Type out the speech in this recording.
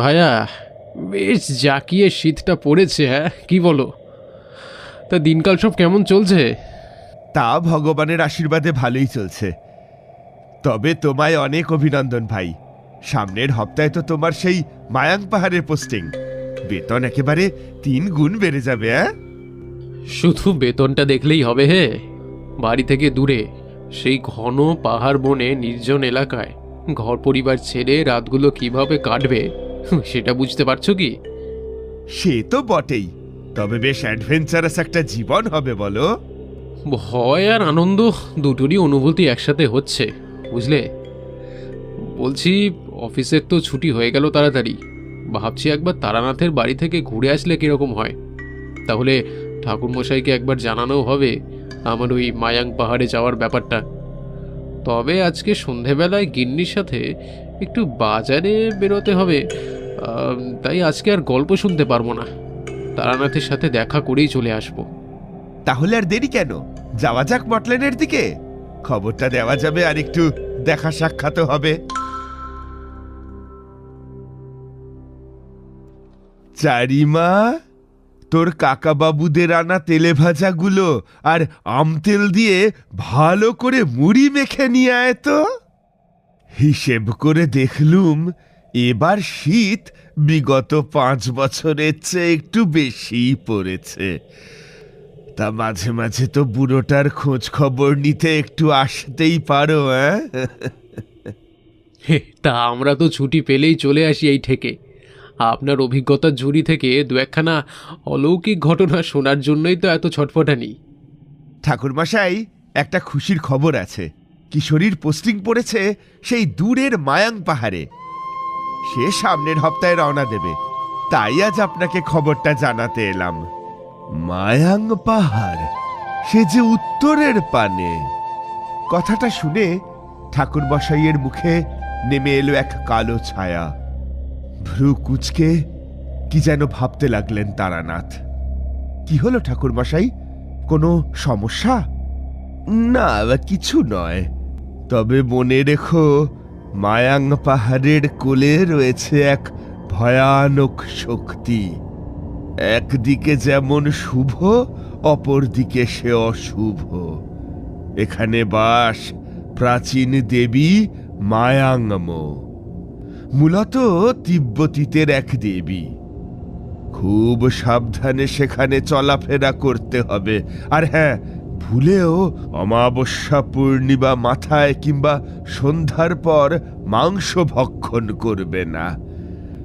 ভাইয়া, বেশ জাঁকিয়ে শীতটা পড়েছে, হ্যাঁ কি বলো? তা দিনকাল সব কেমন চলছে? তা ভগবানের আশীর্বাদে ভালোই চলছে। তবে তোমায় অনেক অভিনন্দন ভাই। সামনের হপ্তাহে তো তোমার সেই মায়াং পাহাড়ের পোস্টিং। বেতন একেবারে 3 গুণ বেড়ে যাবে। শুধু বেতনটা দেখলেই হবে? বাড়ি থেকে দূরে, সেই ঘন পাহাড় বনে নির্জন এলাকায় ঘর পরিবার ছেড়ে রাতগুলো কিভাবে কাটবে সেটা বুঝতে পারছো কি? সে তো বটেই, তবে বেশ অ্যাডভেঞ্চারাস একটা জীবন হবে বলো। ভয় আর আনন্দ দুটোরই অনুভূতি একসাথে হচ্ছে, বুঝলে? বলছি, অফিসের তো ছুটি হয়ে গেল তাড়াতাড়ি। ভাবছি একবার তারানাথের বাড়ি থেকে ঘুরে আসলে কিরকম হয়। তাহলে ঠাকুরমশাইকে একবার জানানো হবে আমার ওই মায়াং পাহাড়ে যাওয়ার ব্যাপারটা। তবে আজকে সন্ধেবেলায় গিন্নির সাথে একটু বাজারে বেরোতে হবে, তাই আজকে আর গল্প শুনতে পারবো না। তারানাথের সাথে দেখা করেই চলে আসবো। তাহলে আর দেরি কেন, যাওয়া যাক মটলেনের দিকে। খবরটা দেওয়া যাবে আর একটু দেখা সাক্ষাৎ হবে। চারিমা, তোর কাকা বাবুদের আনা তেলে ভাজাগুলো আর আম তেল দিয়ে ভালো করে মুড়ি মেখে নিয়ে আয় তো। হিসেব করে দেখলুম এবার শীত বিগত 5 বছরের চেয়ে একটু বেশি পড়েছে। তা মাঝে মাঝে তো বুড়োটার খোঁজ খবর নিতে একটু আসতেই পারো। তা আমরা তো ছুটি পেলেই চলে আসি এই থেকে। আপনার অভিজ্ঞতার ঝুড়ি থেকে দু একখানা অলৌকিক ঘটনা শোনার জন্যই তো এত ছটফটানি। ঠাকুরমশাই, একটা খুশির খবর আছে। কিশোরীর পোস্টিং পড়েছে সেই দূরের মায়াং পাহাড়ে। সে সামনের হপ্তাহে রওনা দেবে, তাই আজ আপনাকে খবরটা জানাতে এলাম। মায়াং পাহাড়, সে যে উত্তরের পানে। কথাটা শুনে ঠাকুরমশাইয়ের মুখে নেমে এলো এক কালো ছায়া। ভ্রু কুঁচকে কি যেন ভাবতে লাগলেন তারানাথ। কি হলো ঠাকুরমশাই, কোনো সমস্যা? না, কিছু নয়। তবে মনে রেখো, মায়াং পাহাড়ের কোলে রয়েছে এক ভয়ানক শক্তি। একদিকে যেমন শুভ, অপরদিকে সে অশুভ। এখানে বাস প্রাচীন দেবী মায়াংমো, মূলত তিব্বতীদের এক দেবী। খুব সাবধানে সেখানে চলাফেরা করতে হবে। আর হ্যাঁ, ভুলেও অমাবস্যা পূর্ণিমা মাথায় কিংবা সন্ধ্যার পর মাংস ভক্ষণ করবে না।